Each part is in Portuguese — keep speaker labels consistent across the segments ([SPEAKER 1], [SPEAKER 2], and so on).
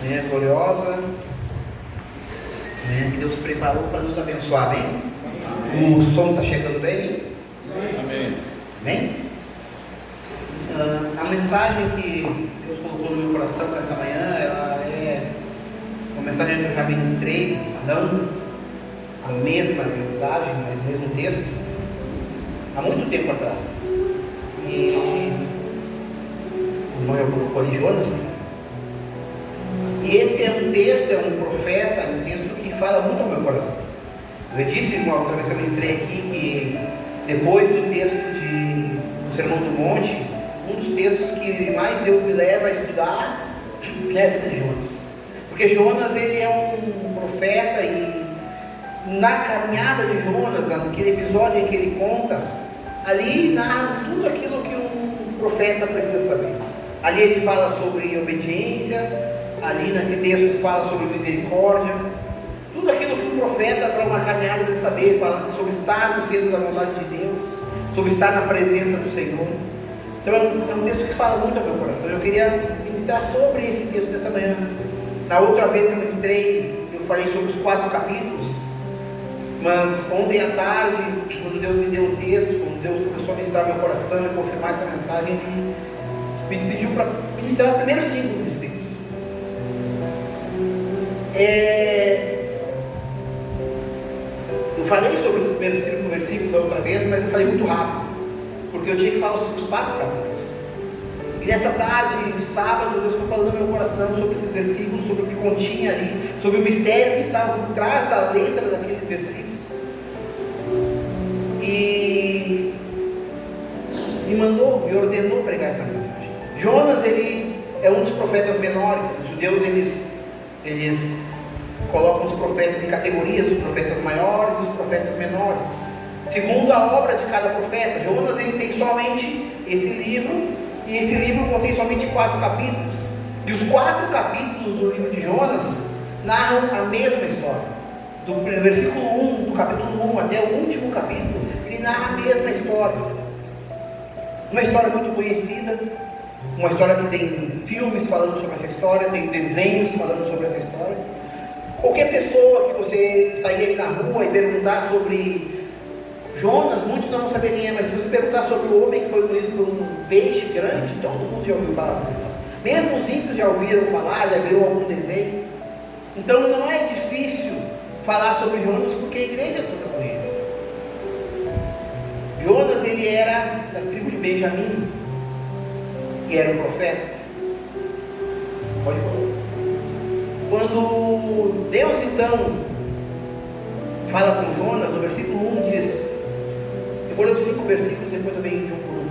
[SPEAKER 1] manhã gloriosa, manhã que Deus preparou para nos abençoar, amém? O som está chegando bem?
[SPEAKER 2] Amém.
[SPEAKER 1] Amém? A mensagem que Deus colocou no meu coração nessa manhã, ela é uma mensagem que eu já ministrei, não a mesma mensagem, mas o mesmo texto, há muito tempo atrás. E o irmão já colocou ali Jonas. E esse é um texto, é um profeta, é um texto que fala muito ao meu coração. Eu disse uma outra vez que eu ministrei aqui que depois do texto do Sermão do Monte, um dos textos que mais Deus me leva a estudar é a vida de Jonas. Porque Jonas, ele é um profeta e na caminhada de Jonas, naquele episódio em que ele conta, ali narra tudo aquilo que um profeta precisa saber. Ali ele fala sobre obediência, ali nesse texto fala sobre misericórdia, tudo aquilo que um profeta para uma caminhada de saber, fala sobre estar no centro da vontade de Deus, sobre estar na presença do Senhor. Então é um texto que fala muito ao meu coração. Eu queria ministrar sobre esse texto dessa manhã. Na outra vez que eu ministrei, eu falei sobre os 4 capítulos, mas ontem à tarde, quando Deus me deu o texto, quando Deus começou a ministrar meu coração e confirmar essa mensagem, Ele me pediu para ministrar os primeiros 5 versículos. Eu falei sobre os primeiros 5 versículos da outra vez, mas eu falei muito rápido, porque eu tinha que falar sobre os 4 capítulos. E nessa tarde de sábado, Deus foi falando no meu coração sobre esses versículos, sobre o que continha ali, sobre o mistério que estava por trás da letra daqueles versículos. E me mandou, me ordenou pregar essa mensagem. Jonas, ele é um dos profetas menores. Os judeus, eles colocam os profetas em categorias, os profetas maiores e os profetas menores, segundo a obra de cada profeta. Jonas, ele tem somente esse livro, e esse livro contém somente 4 capítulos. E os 4 capítulos do livro de Jonas narram a mesma história. Do versículo 1, do capítulo 1 até o último capítulo, ele narra a mesma história. Uma história muito conhecida, uma história que tem filmes falando sobre essa história, tem desenhos falando sobre essa história. Qualquer pessoa que você sair aí na rua e perguntar sobre Jonas, muitos não vão saber quem é, mas se você perguntar sobre o homem que foi engolido por um peixe grande, todo mundo já ouviu falar dessa história. Mesmo os ímpios já ouviram falar, já viram algum desenho. Então não é difícil falar sobre Jonas, porque a igreja toda conhece. Jonas, ele era da tribo de Benjamim, que era um profeta. Pode falar. Quando Deus então fala com Jonas, no versículo 1 diz, depois dos 5 versículos, depois eu venho de um por um.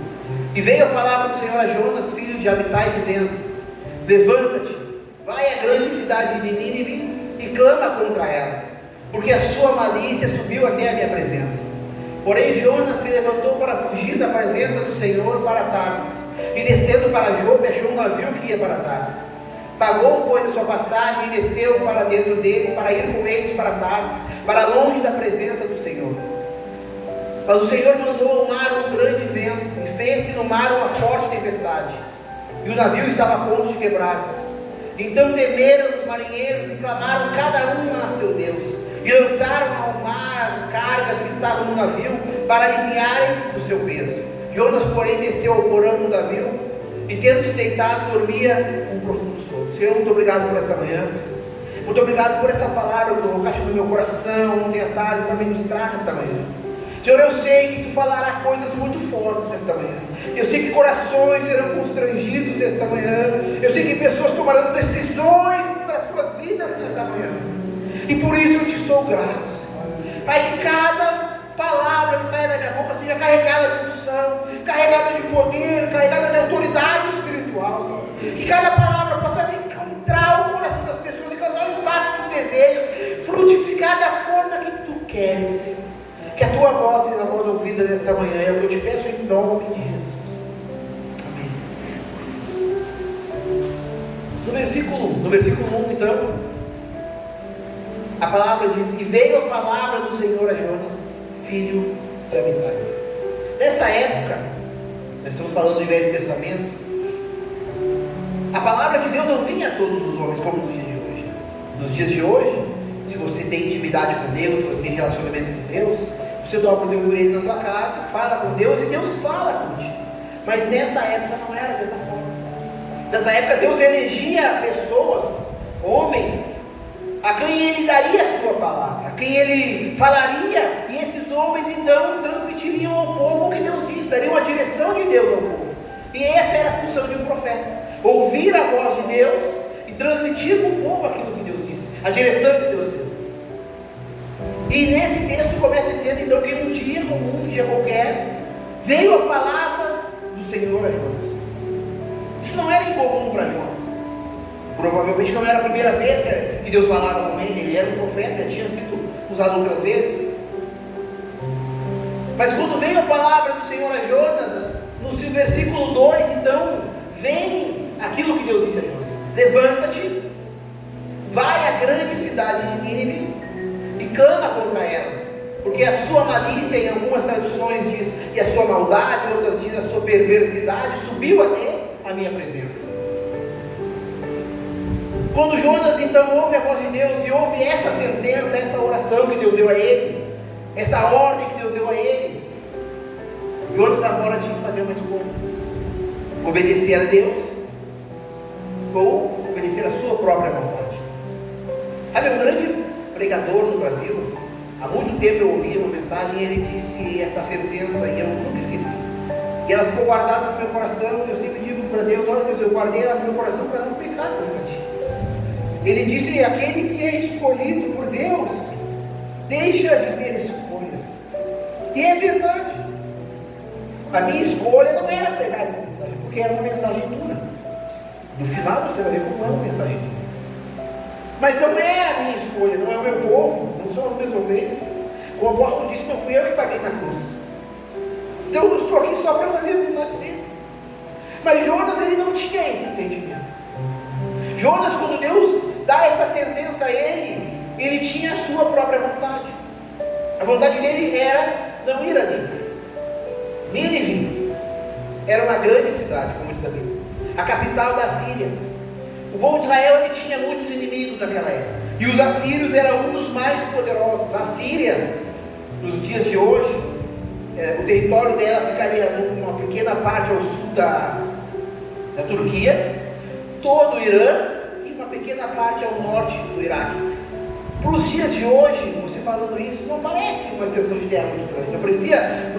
[SPEAKER 1] E veio a palavra do Senhor a Jonas, filho de Amitai, dizendo: levanta-te, vai à grande cidade de Nínive e clama contra ela, porque a sua malícia subiu até a minha presença. Porém Jonas se levantou para fugir da presença do Senhor para Tarsis, e descendo para Jope achou um navio que ia para Tarsis. Pagou, pois, a sua passagem e desceu para dentro dele, para ir com eles para Tarsis, para longe da presença do Senhor. Mas o Senhor mandou ao mar um grande vento, e fez-se no mar uma forte tempestade, e o navio estava a ponto de quebrar-se. Então temeram os marinheiros e clamaram cada um a seu Deus, e lançaram ao mar as cargas que estavam no navio, para aliviarem o seu peso. Jonas, porém, desceu ao porão do navio, e tendo-se deitado, dormia um profundo sono. Senhor, muito obrigado por esta manhã. Muito obrigado por essa palavra que colocaste no meu coração ontem à tarde para ministrar nesta manhã. Senhor, eu sei que Tu falarás coisas muito fortes nesta manhã. Eu sei que corações serão constrangidos nesta manhã. Eu sei que pessoas tomarão decisões para as suas vidas nesta manhã. E por isso eu Te sou grato, Senhor. Pai, que cada palavra que saia da minha boca seja carregada de unção, carregada de poder, carregada de autoridade espiritual, Senhor. Que cada palavra possa encontrar o coração das pessoas e causar o impacto dos desejos, frutificar da forma que Tu queres, Senhor. Que a Tua voz seja a voz ouvida nesta manhã, é o que eu Te peço em nome de Jesus. Amém. No versículo 1, então, a palavra diz: e veio a palavra do Senhor a Jonas, filho de Amitai. Nessa época, nós estamos falando do Velho Testamento, A palavra de Deus não vinha a todos os homens como nos dias de hoje. Nos dias de hoje, se você tem intimidade com Deus, se você tem relacionamento com Deus, você dobra o teu joelho na tua casa, fala com Deus e Deus fala contigo. Mas nessa época não era dessa forma. Nessa época Deus elegia pessoas, homens, a quem Ele daria a sua palavra, a quem Ele falaria, e esses homens então transmitiriam ao povo o que Deus disse, dariam a direção de Deus ao povo. E essa era a função de um profeta: ouvir a voz de Deus e transmitir para o povo aquilo que Deus disse, a direção que Deus deu. E nesse texto começa dizendo então que um dia, como um dia qualquer, veio a palavra do Senhor a Jonas. Isso não era incomum para Jonas. Provavelmente não era a primeira vez que Deus falava com ele. Ele era um profeta, tinha sido usado outras vezes. Mas quando veio a palavra do Senhor a Jonas, no versículo 2, então, vem aquilo que Deus disse a Jonas: levanta-te, vai à grande cidade de Nínive e clama contra ela, porque a sua malícia, em algumas traduções diz, e a sua maldade, outras diz a sua perversidade, subiu até a minha presença. Quando Jonas então ouve a voz de Deus e ouve essa sentença, essa oração que Deus deu a ele, essa ordem que Deus deu a ele, Jonas agora tinha que fazer uma escolha: obedecer a Deus ou obedecer a sua própria vontade. Sabe, um grande pregador no Brasil, há muito tempo eu ouvi uma mensagem e ele disse essa sentença e eu nunca esqueci. E ela ficou guardada no meu coração. Eu sempre digo para Deus: olha Deus, eu guardei ela no meu coração para não pecar contra ti. Ele disse: aquele que é escolhido por Deus deixa de ter escolha. E é verdade. A minha escolha não era pregar essa mensagem, porque era uma mensagem dura. No final você vai ver como é uma mensagem dura. Mas não é a minha escolha, não é o meu povo, não são as minhas ovelhas. O apóstolo disse: não fui eu que paguei na cruz. Então eu estou aqui só para fazer a vontade dele. Mas Jonas, ele não tinha esse entendimento. Jonas, quando Deus dá essa sentença a ele, ele tinha a sua própria vontade. A vontade dele era não ir a Nínive. Nínive era uma grande cidade, como diz a Bíblia, a capital da Síria. O povo de Israel, ele tinha muitos inimigos naquela época, e os assírios eram um dos mais poderosos. A Síria, nos dias de hoje, o território dela ficaria numa pequena parte ao sul da Turquia, todo o Irã e uma pequena parte ao norte do Iraque. Para os dias de hoje, você falando isso, não parece uma extensão de terra muito grande,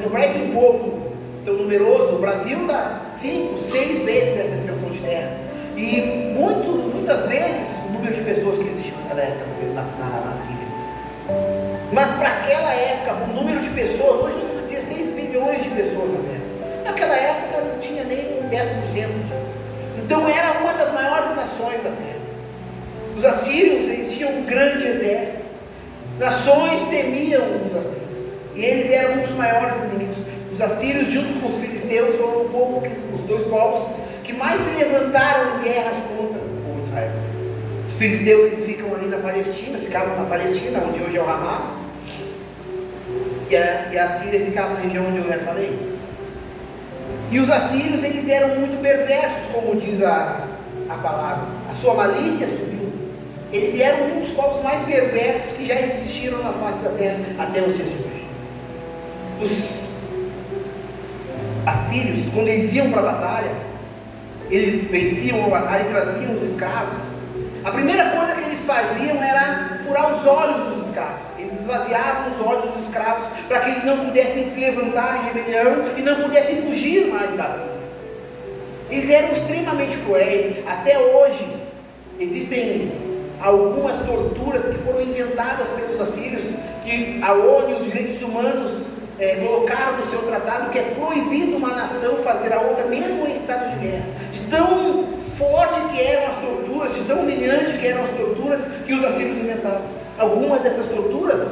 [SPEAKER 1] não parece um povo tão numeroso. O Brasil dá 5, 6 vezes essa extensão de terra, e muitas vezes o número de pessoas que existiam naquela época na Síria. Mas para aquela época, o número de pessoas, hoje nós temos 16 bilhões de pessoas na Terra. Naquela época não tinha nem 10% disso. Então era uma das maiores nações da Terra. Os assírios, eles tinham um grande exército. Nações temiam os assírios, e eles eram um dos maiores inimigos. Os assírios, junto com os filisteus, foram os dois povos que mais se levantaram em guerras contra o povo de Israel. Os filisteus, eles ficam ali na Palestina, ficavam na Palestina, onde hoje é o Hamas, e a Síria ficava na região onde eu já falei. E os assírios, eles eram muito perversos, como diz a palavra. A sua malícia subiu. Eles eram um dos povos mais perversos que já existiram na face da terra até os dias de hoje. Os assírios, quando eles iam para a batalha, eles venciam a batalha e traziam os escravos. A primeira coisa que eles faziam era furar os olhos dos escravos. Eles esvaziavam os olhos dos escravos para que eles não pudessem se levantar em rebelião e não pudessem fugir mais da Síria. Eles eram extremamente cruéis. Até hoje existem algumas torturas que foram inventadas pelos assírios, que a ONU e os direitos humanos colocaram no seu tratado, que é proibido uma nação fazer a outra, mesmo em estado de guerra. De tão forte que eram as torturas, de tão humilhante que eram as torturas que os assírios inventaram. Algumas dessas torturas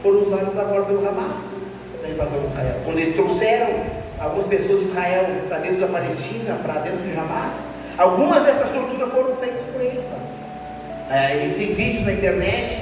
[SPEAKER 1] foram usadas agora pelo Hamas na invasão de Israel. Quando eles trouxeram algumas pessoas de Israel para dentro da Palestina, para dentro de Hamas, algumas dessas torturas foram feitas por eles. Existem vídeos na internet,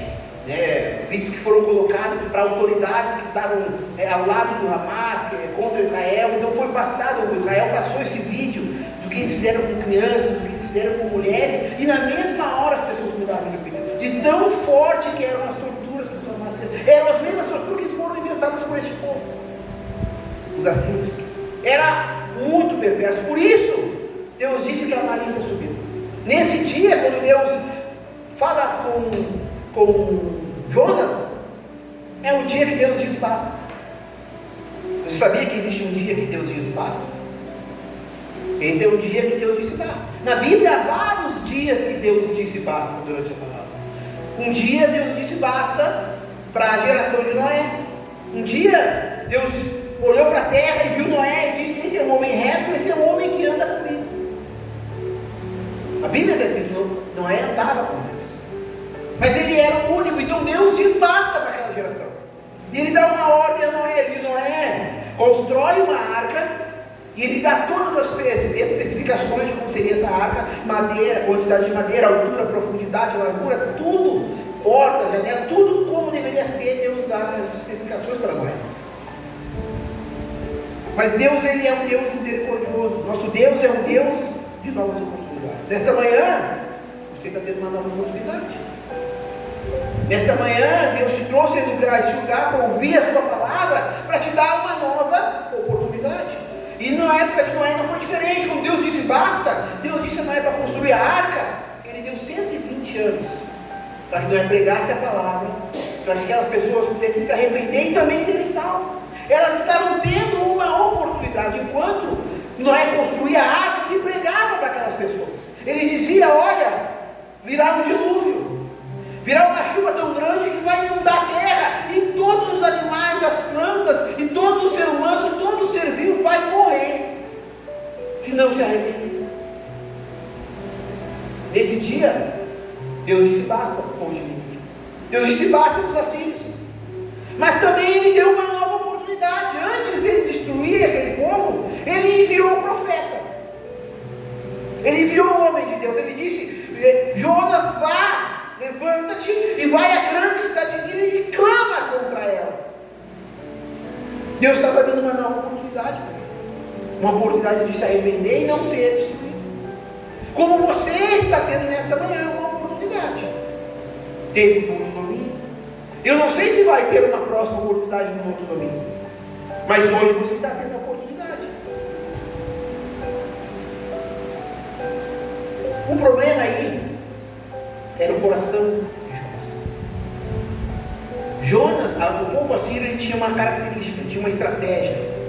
[SPEAKER 1] vídeos que foram colocados para autoridades que estavam ao lado do Hamas, contra Israel. Então foi passado, Israel passou esse vídeo do que eles fizeram com crianças, do que eles fizeram com mulheres, e na mesma hora as pessoas mudaram de opinião. De tão forte que eram as torturas que os Amazitas fizeram. Eram as mesmas torturas que foram inventadas por este povo. Os assírios. Era muito perverso. Por isso, Deus disse que a malícia subiu. Nesse dia, quando Deus fala com Jonas, é o dia que Deus diz basta. Você sabia que existe um dia que Deus diz basta? Esse é o dia que Deus disse basta. Na Bíblia há vários dias que Deus disse basta durante a palavra. Um dia Deus disse basta para a geração de Noé. Um dia Deus olhou para a terra e viu Noé e disse: esse é um homem reto, esse é um homem que anda comigo. A Bíblia está escrito: Noé andava com Deus, mas ele era o único. Então Deus diz basta para aquela geração. E ele dá uma ordem a Noé. Ele diz: Noé, constrói uma arca. E ele dá todas as especificações de como seria essa arca: madeira, quantidade de madeira, altura, profundidade, largura, tudo, portas, janela, tudo como deveria ser. Deus dá as especificações para Noé. Mas Deus, ele é um Deus misericordioso. Nosso Deus é um Deus de novas oportunidades. Nesta manhã, você está tendo uma nova oportunidade. Nesta manhã, Deus te trouxe a este lugar para ouvir a sua palavra, para te dar uma nova oportunidade. E na época de Noé não foi diferente. Quando Deus disse basta, Deus disse a Noé para construir a arca. Ele deu 120 anos para que Noé pregasse a palavra, para que aquelas pessoas pudessem se arrepender e também serem salvas. Elas estavam tendo uma oportunidade. Enquanto Noé construía a arca, ele pregava para aquelas pessoas. Ele dizia: olha, virá um dilúvio, virá uma chuva tão grande que vai inundar a terra, e todos os animais, as plantas, e todos os seres humanos, todo o ser vivo vai morrer, se não se arrepender. Nesse dia, Deus disse basta para o povo de Nínive. Deus disse basta para os assírios. Mas também Ele deu uma nova oportunidade. Antes dele destruir aquele povo, Ele enviou o profeta. Ele enviou o homem de Deus. Ele disse: Jonas, vá, levanta-te e vai à grande cidade de Nínive e clama contra ela. Deus estava dando uma nova oportunidade para ele. Uma oportunidade de se arrepender e não ser destruído. Como você está tendo nesta manhã uma oportunidade. Teve no outro domingo. Eu não sei se vai ter uma próxima oportunidade no outro domingo. Mas hoje você está tendo a oportunidade. O problema aí era o coração de Jonas. O povo assírio, ele tinha uma característica, tinha uma estratégia.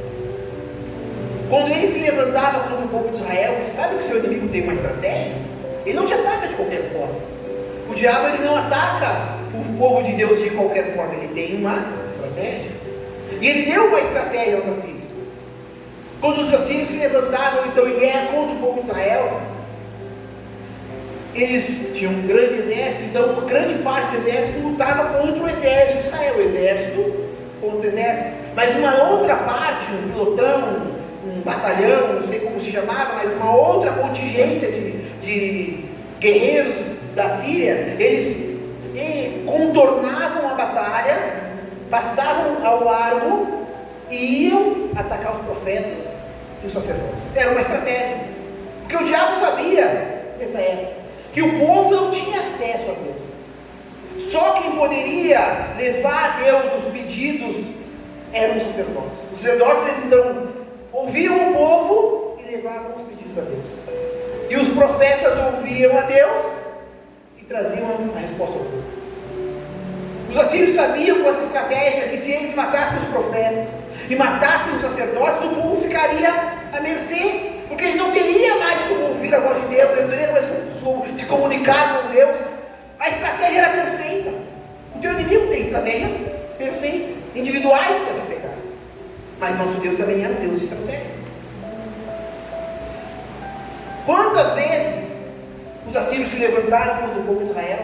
[SPEAKER 1] Quando ele se levantava contra o povo de Israel, você sabe que o seu inimigo tem uma estratégia? Ele não te ataca de qualquer forma. O diabo, ele não ataca o povo de Deus de qualquer forma. Ele tem uma estratégia. E ele deu uma estratégia aos assírios. Quando os assírios se levantavam então em guerra contra o povo de Israel, eles tinham um grande exército. Então uma grande parte do exército lutava contra o exército de Israel. O exército contra o exército. Mas uma outra parte, um pelotão, um batalhão, não sei como se chamava, mas uma outra contingência de guerreiros da Síria, eles contornavam a batalha, passavam ao largo e iam atacar os profetas e os sacerdotes. Era uma estratégia, porque o diabo sabia nessa época que o povo não tinha acesso a Deus. Só quem poderia levar a Deus os pedidos eram os sacerdotes. Os sacerdotes, eles então ouviam o povo e levavam os pedidos a Deus. E os profetas ouviam a Deus e traziam a resposta ao povo. Os assírios sabiam com essa estratégia que se eles matassem os profetas e matassem os sacerdotes, o povo ficaria à mercê, porque ele não teria mais como ouvir a voz de Deus, ele não teria mais como se comunicar com Deus. A estratégia era perfeita. O teu inimigo tem estratégias perfeitas, individuais para te pegar. Mas nosso Deus também é um Deus de estratégias. Quantas vezes os assírios se levantaram contra o povo de Israel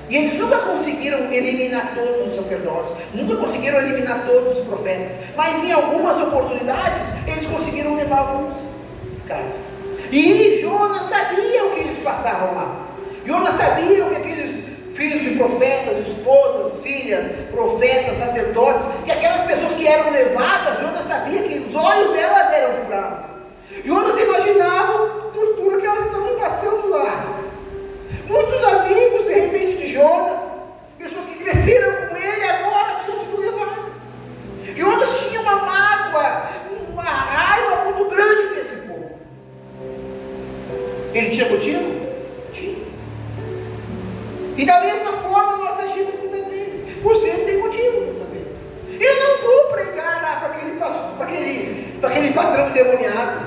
[SPEAKER 1] e eles nunca conseguiram eliminar todos os sacerdotes, nunca conseguiram eliminar todos os profetas, mas em algumas oportunidades eles conseguiram levar alguns escravos. E Jonas sabia o que eles passavam lá. Jonas sabia o que aqueles filhos de profetas, esposas, filhas, profetas, sacerdotes, e aquelas pessoas que eram levadas, Jonas sabia que os olhos delas eram furados. Jonas imaginava a tortura que elas estavam passando lá. E da mesma forma nós agimos muitas vezes. Você tem motivo muitas vezes. Eu não vou pregar lá para aquele patrão endemoniado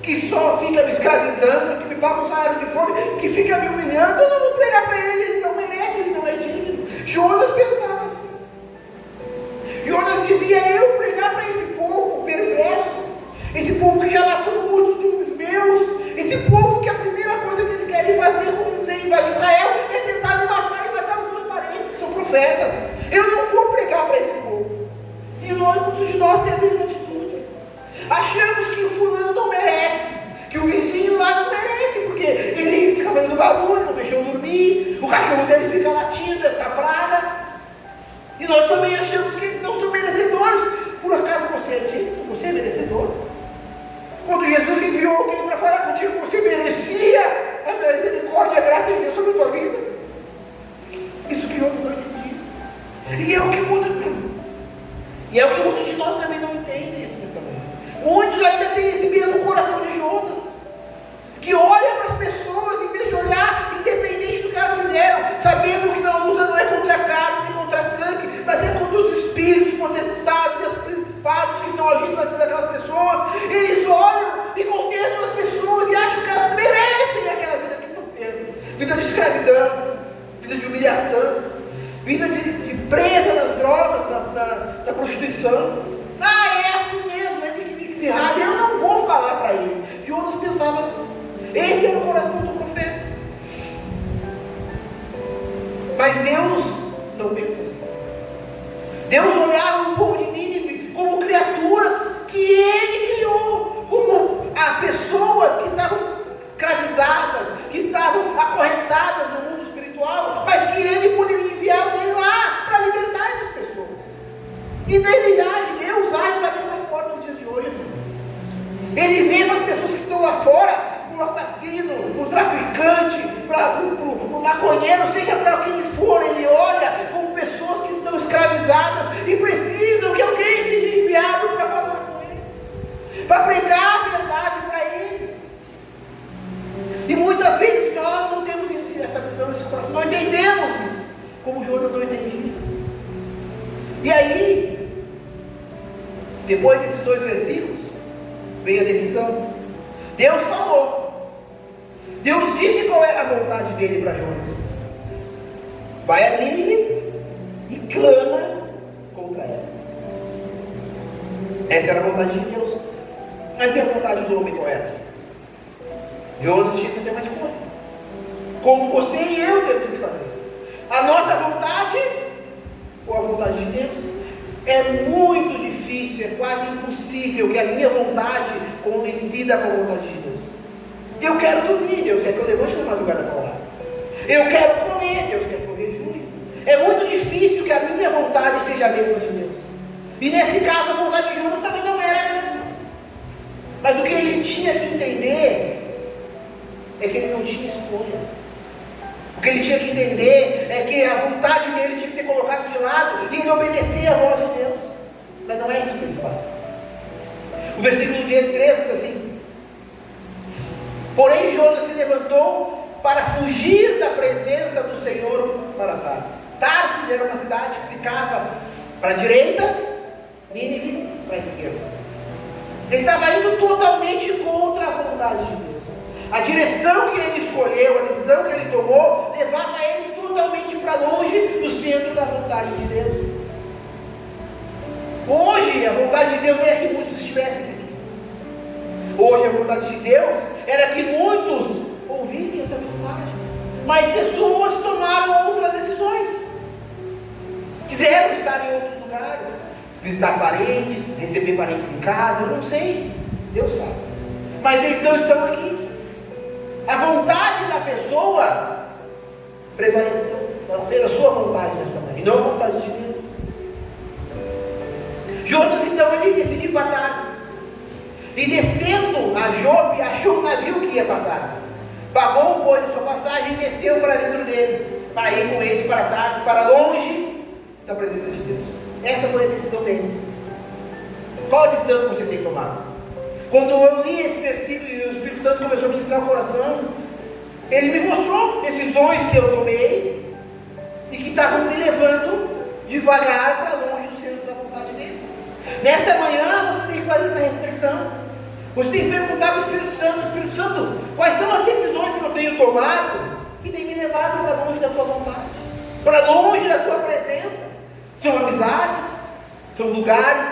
[SPEAKER 1] que só fica me escravizando, que me paga um salário de fome, que fica me humilhando. Eu não vou pregar para ele, ele não merece, ele não é digno. Jonas pensava assim. Jonas dizia: eu pregar para esse povo perverso, esse povo que já matou muitos dos meus, esse povo que a primeira coisa que eles querem fazer quando eles vêm invadir Israel é tentar me matar e matar os meus parentes, que são profetas. Eu não vou pregar para esse povo. E muitos de nós temos a mesma atitude. Achamos que o fulano não merece, que o vizinho lá não merece, porque ele fica fazendo barulho, não deixou dormir, o cachorro dele fica latindo, esta praga. E nós também achamos que eles não são merecedores. Por acaso você é digno? Você é merecedor? Quando Jesus enviou alguém para falar contigo, você merecia a misericórdia e a graça de Deus sobre a tua vida? Isso que outros não entendiam. E é o que muitos de nós também não entendem. Muitos ainda têm esse mesmo coração de Jonas, que olha para as pessoas, em vez de olhar, independente do que elas fizeram, sabendo que a luta não é contra a carne, nem contra a sangue, mas é contra os espíritos, potestades e os principados que estão agindo na vida daquelas pessoas. Eles olham e condenam as pessoas e acham que elas merecem aquela vida que estão tendo. Vida de escravidão, vida de humilhação, vida de presa nas drogas, da prostituição. É assim mesmo, ele que se errado, eu não vou falar para ele. Jonas pensava assim. Esse era o coração do profeta. Mas Deus não pensa assim. Deus olhava o povo de Nínive como criaturas que Ele criou, como pessoas que estavam escravizadas, que estavam acorrentadas no mundo espiritual, mas que Ele poderia enviar alguém lá para libertar essas pessoas. E Deus age da mesma forma nos dias de hoje. Ele vê as pessoas que estão lá fora, o assassino, o traficante, o maconheiro, seja para quem for, ele olha como pessoas que estão escravizadas e precisam que alguém seja enviado para falar com eles, para pregar a verdade para eles. E muitas vezes nós não temos essa visão desse coração, não entendemos isso, como Jonas não entendia. E aí, depois desses 2 versículos, vem a decisão. Deus falou. Deus disse qual era a vontade dele para Jonas. Vai a Nínive e clama contra ela. Essa era a vontade de Deus. Mas e a vontade do homem qual era? Jonas tinha que ter uma escolha. Como você e eu temos que fazer. A nossa vontade ou a vontade de Deus? É muito difícil, é quase impossível que a minha vontade coincida com a vontade de Deus. Eu quero dormir, Deus quer que eu levante na madrugada para orar. Eu quero comer, Deus quer que eu jejue. É muito difícil que a minha vontade seja a mesma de Deus. E nesse caso a vontade de Jonas também não era a mesma. Mas o que ele tinha que entender é que ele não tinha escolha. O que ele tinha que entender é que a vontade dele tinha que ser colocada de lado e ele obedecer à voz de Deus. Mas não é isso que ele faz. O versículo 13 diz assim: porém Jonas se levantou para fugir da presença do Senhor para Tarsis. Tarsis era uma cidade que ficava para a direita, Nínive para a esquerda. Ele estava indo totalmente contra a vontade de Deus. A direção que ele escolheu, a decisão que ele tomou, levava ele totalmente para longe do centro da vontade de Deus. Hoje a vontade de Deus era que muitos estivessem aqui. Hoje a vontade de Deus era que muitos ouvissem essa mensagem. Mas pessoas tomaram outras decisões. Quiseram estar em outros lugares, visitar parentes, receber parentes em casa, eu não sei, Deus sabe. Mas eles não estão aqui. A vontade da pessoa prevaleceu. Ela fez a sua vontade nessa manhã, e não a vontade de Deus. Jonas então ele decidiu ir para Tarsis. E descendo a Jope, achou um navio que ia para Tarsis. Pagou o boi de sua passagem e desceu para dentro dele, para ir com eles para Tarsis, para longe da presença de Deus. Essa foi a decisão dele. Qual a decisão que você tem tomado? Quando eu li esse versículo e o Espírito Santo começou a ministrar o coração, ele me mostrou decisões que eu tomei que estavam me levando devagar para longe do centro da vontade dele. Nessa manhã você tem que fazer essa reflexão. Você tem que perguntar para o Espírito Santo, quais são as decisões que eu tenho tomado que têm me levado para longe da tua vontade, para longe da tua presença. São amizades, são lugares,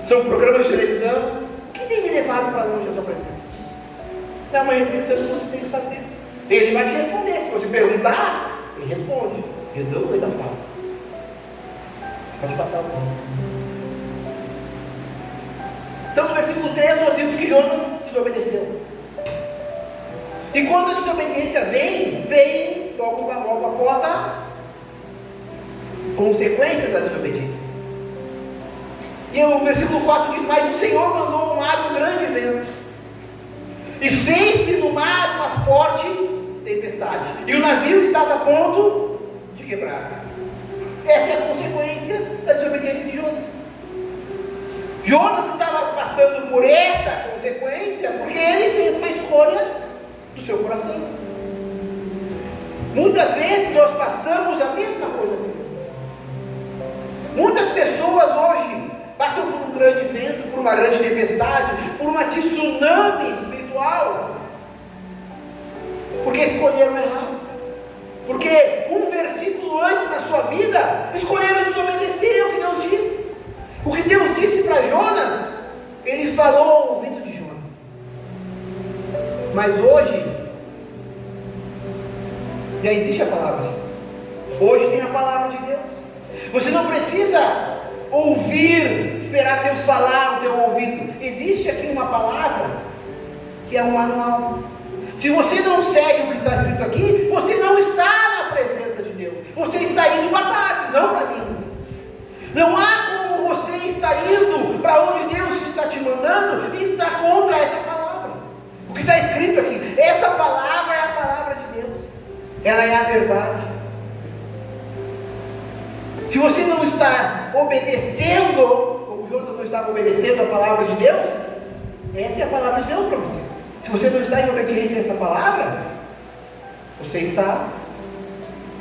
[SPEAKER 1] são programas de televisão. O que tem me levado para longe da tua presença? É uma reflexão que você tem que fazer. Ele vai te responder. Se você perguntar, ele responde. Eu dou o rei da fala. Pode passar o próximo. Então, no versículo 3, nós vimos que Jonas desobedeceu. E quando a desobediência vem logo após a consequência da desobediência. E o versículo 4 diz: mas o Senhor mandou no mar um grande vento, e fez-se no mar uma forte tempestade, e o navio estava a ponto de quebrar. Essa é a consequência da desobediência de Jonas. Jonas estava passando por essa consequência porque ele fez uma escolha do seu coração. Muitas vezes nós passamos a mesma coisa. Muitas pessoas hoje passam por um grande vento, por uma grande tempestade, por uma tsunami espiritual, porque escolheram errado. Porque um versículo antes na sua vida, escolheram desobedecer ao que Deus disse. O que Deus disse para Jonas, ele falou ao ouvido de Jonas. Mas hoje, já existe a palavra de Deus. Hoje tem a palavra de Deus. Você não precisa ouvir, esperar Deus falar no teu ouvido. Existe aqui uma palavra, que é um manual. Se você não segue o que está escrito aqui, você não está na presença de Deus. Você está indo para Tarsis, não para mim. Não há como você estar indo para onde Deus está te mandando e estar contra essa palavra. O que está escrito aqui, essa palavra é a palavra de Deus. Ela é a verdade. Se você não está obedecendo, como Jonas não estava obedecendo a palavra de Deus, essa é a palavra de Deus para você. Se você não está em obediência a essa palavra, você está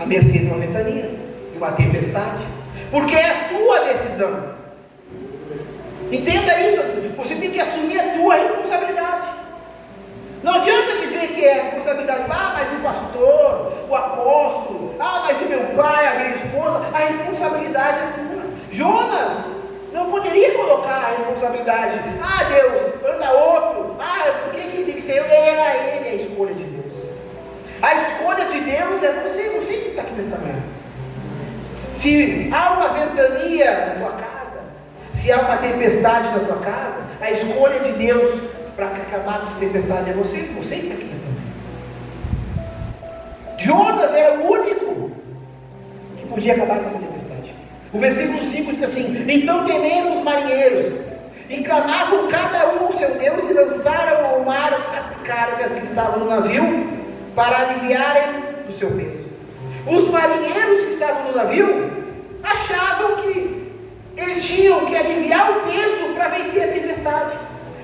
[SPEAKER 1] à mercê de uma ventania, de uma tempestade, porque é a tua decisão. Entenda isso. Você tem que assumir a tua responsabilidade. Não adianta dizer que é responsabilidade, mas o pastor, o apóstolo, mas o meu pai, a minha esposa. A responsabilidade é tua. Jonas não poderia colocar a responsabilidade, Deus, anda outro, por que tem que ser eu? Era ele a escolha de Deus. A escolha de Deus é você que está aqui nesta manhã. Se há uma ventania na tua casa, se há uma tempestade na tua casa, a escolha de Deus para acabar com essa tempestade é você está aqui nesta manhã. Jonas era o único que podia acabar com essa tempestade. O versículo 5 diz assim: então temeram os marinheiros, e clamavam cada um o seu Deus, e lançaram ao mar as cargas que estavam no navio, para aliviarem do seu peso. Os marinheiros que estavam no navio achavam que eles tinham que aliviar o peso para vencer a tempestade,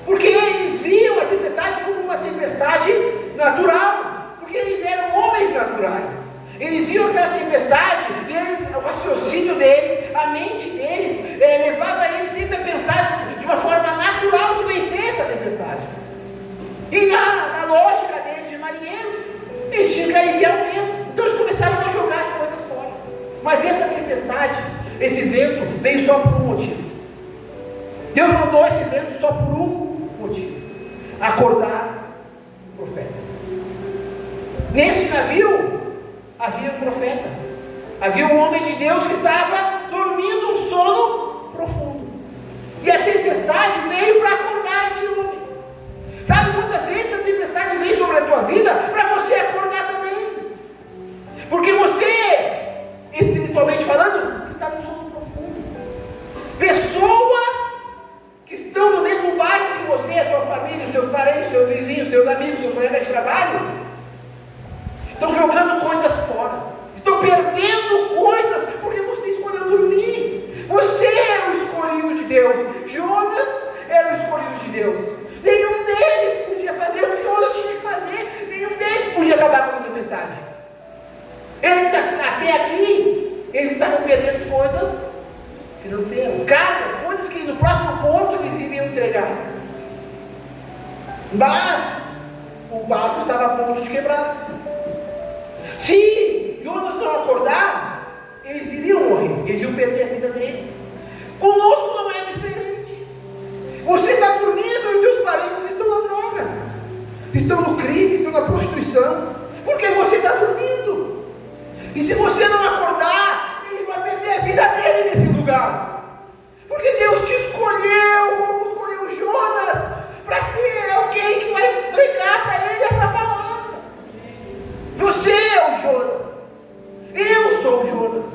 [SPEAKER 1] porque eles viam a tempestade como uma tempestade natural, porque eles eram homens naturais. Eles viam aquela tempestade e o raciocínio deles, a mente deles, levava eles sempre a pensar de uma forma natural de vencer essa tempestade. E na lógica deles de marinheiros, eles tinham que aliviar o peso. Então eles começaram a jogar as coisas fora. Mas essa tempestade, esse vento, veio só por um motivo. Deus mandou esse vento só por um motivo: acordar o profeta. Nesse navio havia um profeta, havia um homem de Deus que estava dormindo um sono profundo, e a tempestade veio para acordar esse homem. Sabe, muitas vezes a tempestade vem sobre a tua vida para você acordar também, porque você, espiritualmente falando, está num sono profundo. Pessoas que estão no mesmo bairro que você, a tua família, os teus parentes, os teus vizinhos, os teus amigos, os teus colegas de trabalho, estão jogando coisas fora, estão perdendo coisas porque você escolheu dormir. Você é o escolhido de Deus. Jonas era o escolhido de Deus. Nenhum deles podia fazer o que Jonas tinha que fazer. Nenhum deles podia acabar com a tempestade. Eles Até aqui, eles estavam perdendo coisas financeiras, cargas, coisas que no próximo ponto eles iriam entregar. Mas o barco estava a ponto de quebrar-se. Se Jonas não acordar, eles iriam morrer, eles iam perder a vida deles. Conosco não é diferente. Você está dormindo e os teus parentes estão na droga, estão no crime, estão na prostituição, porque você está dormindo. E se você não acordar, ele vai perder a vida dele nesse lugar. Porque Deus te escolheu, como escolheu Jonas, para ser alguém que vai pregar para ele essa palavra. Você é o Jonas. Eu sou o Jonas.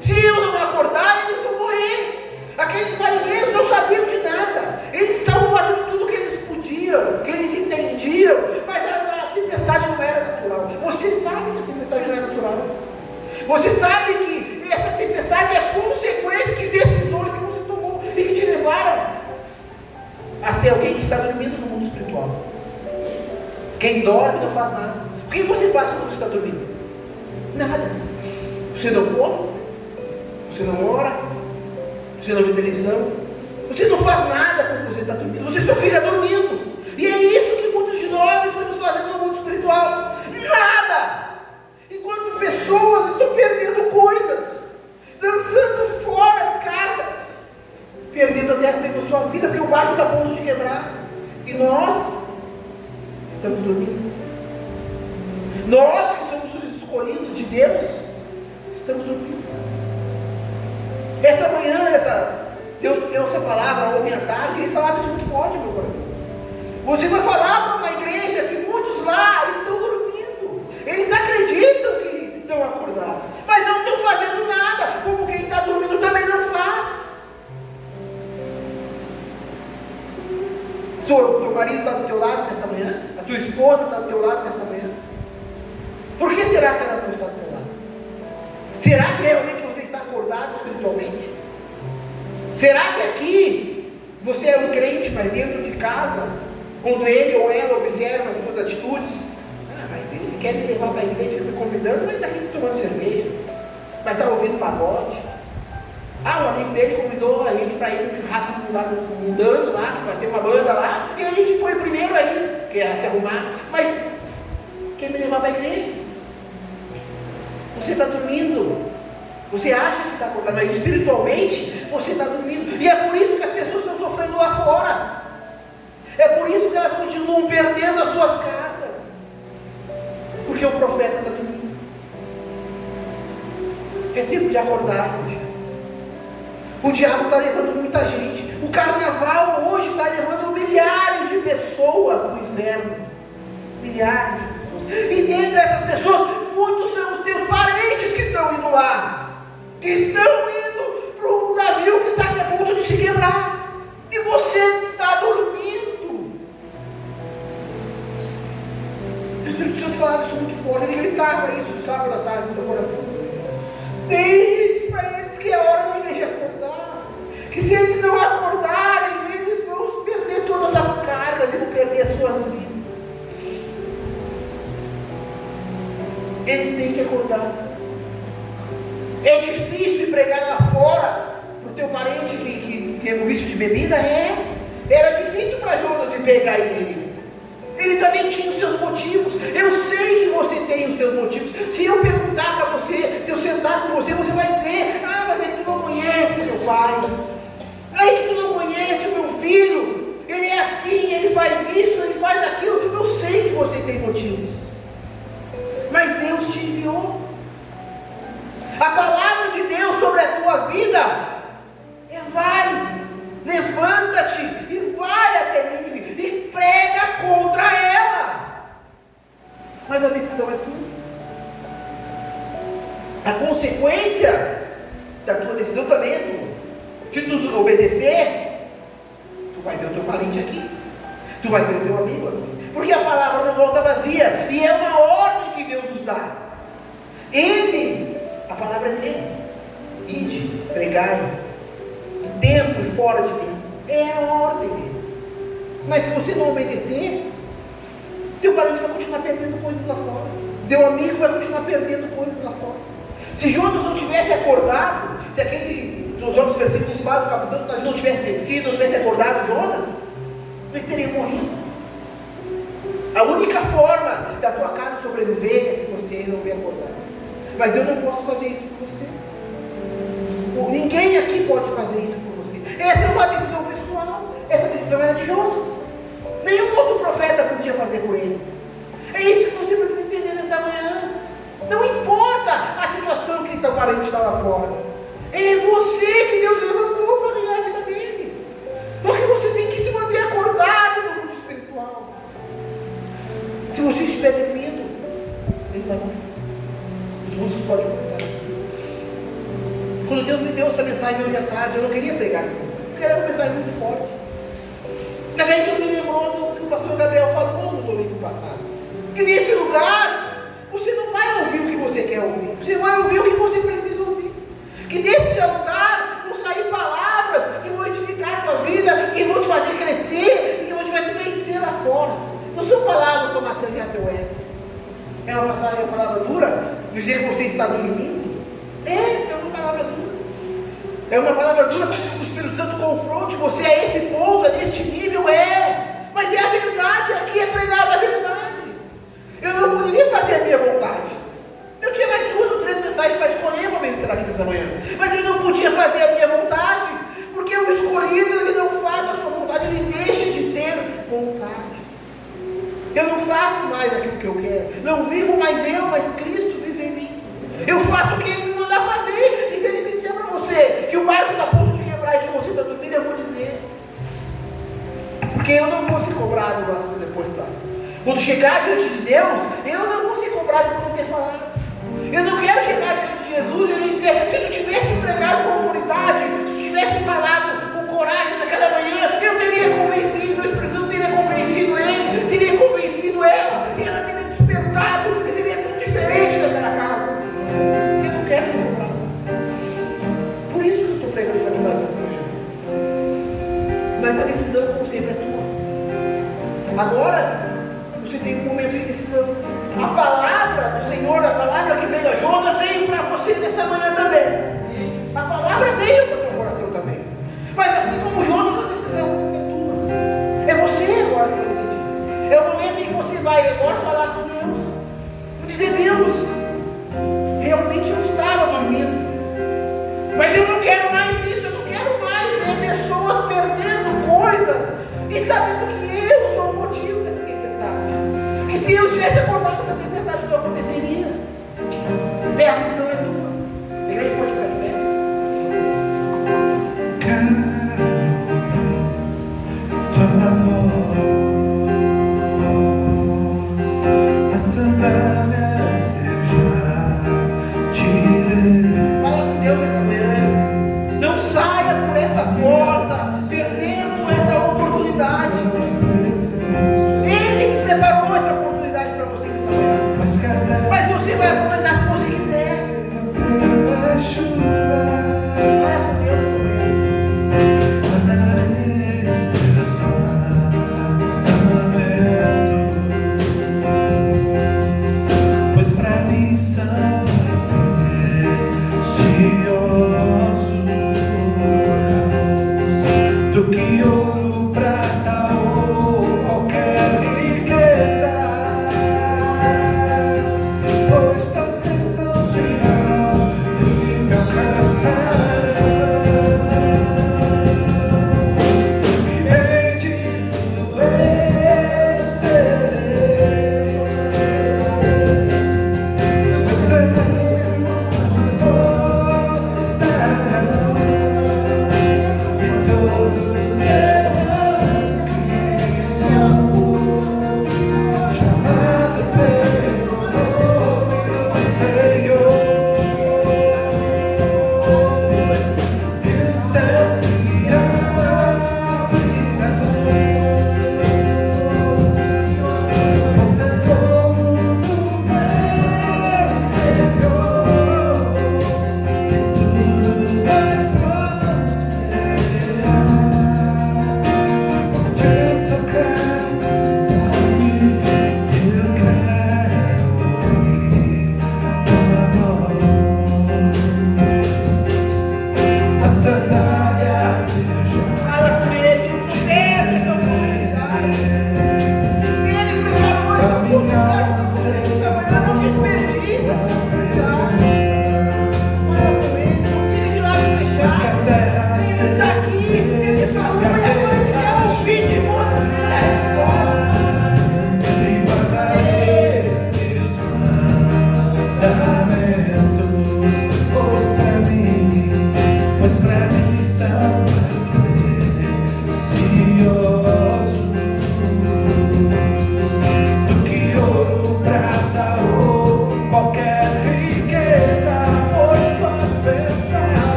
[SPEAKER 1] Se eu não acordar, eles vão morrer. Aqueles marinheiros não sabiam de nada. Eles estavam fazendo tudo o que eles podiam, que eles entendiam, mas a tempestade não era natural. Você sabe que a tempestade não é natural. Você sabe que essa tempestade é consequência de decisões que você tomou e que te levaram a ser alguém que está dormindo no mundo espiritual. Quem dorme não faz nada. O que você faz quando você está dormindo? Nada. Você não come, você não ora, você não vê televisão, você não faz nada quando você está dormindo, você só fica dormindo. E é isso que muitos de nós estamos fazendo no mundo espiritual. Nada! Enquanto pessoas estão perdendo coisas, lançando fora as cargas, perdendo até a sua vida, porque o barco está a ponto de quebrar. E nós estamos dormindo. Nós que somos os escolhidos de Deus, estamos dormindo. Essa manhã, Deus deu essa palavra ontem à tarde, e Ele falava isso muito forte no meu coração. Você vai falar para uma igreja que muitos lá estão dormindo. Eles acreditam que estão acordados, mas não estão fazendo nada, como quem está dormindo também não faz. Teu marido está do teu lado nesta manhã, a tua esposa está do teu lado nesta manhã. Por que será que ela não está do teu lado? Será que realmente você está acordado espiritualmente? Será que aqui você é um crente, mas dentro de casa, quando ele ou ela observa as suas atitudes, mas ele quer me levar para a igreja, fica me convidando, mas está aqui tomando cerveja, mas está ouvindo pagode. Um amigo dele convidou a gente para ir no churrasco mudando lá, que vai ter uma banda lá, e a gente foi primeiro aí, que era se arrumar, mas quer me levar para a igreja? Você está dormindo. Você acha que está acordado, mas espiritualmente você está dormindo. E é por isso que as pessoas estão sofrendo lá fora. É por isso que elas continuam perdendo as suas cargas. Porque o profeta está dormindo. É tempo de acordar, gente. O diabo está levando muita gente. O carnaval hoje está levando milhares de pessoas para o inferno. Milhares de pessoas. E dentre essas pessoas, muitos são os teus parentes que estão indo lá. Que estão indo para um navio que está aqui a ponto de se quebrar. E você está dormindo. O Espírito Santo falava isso muito forte. Ele gritava isso no sábado à tarde no teu coração. Diz para eles que é hora da igreja acordar. Que se eles não acordarem, eles vão perder todas as cargas e vão perder as suas vidas. Eles têm que acordar. É difícil pregar lá fora para o teu parente que tem um vício de bebida? Era difícil para Jonas de pegar ele. Ele também tinha os seus motivos. Eu sei que você tem os seus motivos. Se eu perguntar para você, se eu sentar com você, você vai dizer: mas é que tu não conhece meu pai. É que tu não conhece o meu filho. Ele é assim, ele faz isso, ele faz aquilo. Eu sei que você tem motivos. Mas Deus te enviou. A palavra de Deus sobre a tua vida é: vai, levanta-te e vai até Nínive e prega contra ela. Mas a decisão é tua. A consequência da tua decisão também é tua. Se tu obedecer, tu vai ver o teu parente aqui, tu vai ver o teu amigo aqui, porque a palavra não volta vazia, e é uma ordem que Deus nos dá. A palavra dele: ide, pregai, dentro e fora de tempo. É a ordem dele. Mas se você não obedecer, teu parente vai continuar perdendo coisas lá fora, teu amigo vai continuar perdendo coisas lá fora. Se Jonas não tivesse acordado, se aquele dos outros versículos fala, o capitão não tivesse descido, não tivesse acordado Jonas, eles teriam morrido. A única forma da tua casa sobreviver é que você resolver acordar. Mas eu não posso fazer isso por você. Ninguém aqui pode fazer isso por você. Essa é uma decisão pessoal. Essa decisão era de Jonas. Nenhum outro profeta podia fazer por ele. É isso que você precisa entender nessa manhã. Não importa a situação que teu parente está lá fora. É você que Deus levantou para ganhar a vida dele. Porque você tem que se manter acordado no mundo espiritual. Se você estiver dormindo, ele vai morrer. Os russos podem começar. Quando Deus me deu essa mensagem hoje à tarde, eu não queria pregar essa mensagem, porque era uma mensagem muito forte. Mas aí Deus me lembrou do que o pastor Gabriel falou no domingo passado. Que nesse lugar, você não vai ouvir o que você quer ouvir. Você vai ouvir o que você precisa ouvir. Que desse altar vão sair palavras que vão edificar a tua vida, que vão te fazer crescer, que vão te fazer vencer lá fora. Não são palavras para massagear teu ego. É uma palavra dura? Dizer que você está dormindo? É uma palavra dura. É uma palavra dura para que o Espírito Santo confronte você a esse ponto, a esse nível. Mas é a verdade, aqui é pregada a verdade. Eu não poderia fazer a minha vontade. Eu tinha mais 2 ou 3 mensagens para escolher para ministrar aqui nessa manhã. Mas eu não podia fazer a minha vontade, porque o escolhido, ele não faz a sua vontade, ele deixa de ter vontade. Eu não faço mais aquilo que eu quero. Não vivo mais eu, mas Cristo vive em mim. Eu faço o que Ele me mandar fazer. E se Ele me disser para você que o barco está a ponto de quebrar e que você está dormindo, eu vou dizer. Porque eu não vou ser cobrado depois, tá? Quando chegar diante de Deus, eu não vou ser cobrado por não ter falado. Eu não quero chegar diante de Jesus e Ele dizer: se tu tivesse pregado com autoridade, se tu tivesse falado com coragem naquela manhã, eu teria convencido, o Espírito Santo teria convencido ele, teria convencido ela, e ela teria despertado, e seria tudo diferente daquela casa. Eu não quero ser cobrado. Por isso que eu estou pregando essa mensagem nessa manhã. Mas a decisão, como sempre, é tua. Agora, você tem um momento de decisão. A palavra do Senhor, a palavra que veio a Jonas, veio para você nessa manhã também. A palavra veio para o teu coração também. Mas assim como Jonas, a decisão é tua. É você agora que vai decidir. É o momento em que você vai agora falar com Deus. Dizer: Deus, realmente eu estava dormindo. Mas eu não quero mais isso. Eu não quero mais ver pessoas perdendo coisas e sabendo que eu sou o motivo dessa tempestade. Que se eu tivesse acordado, essa tempestade não aconteceria. A decisão é tua. A igreja pode ficar de pé. Fala com Deus nessa manhã. Não saia por essa porta perdendo essa oportunidade. Ele que preparou essa oportunidade para você nessa manhã. Mas você vai aproveitar se você quiser.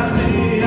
[SPEAKER 2] vida.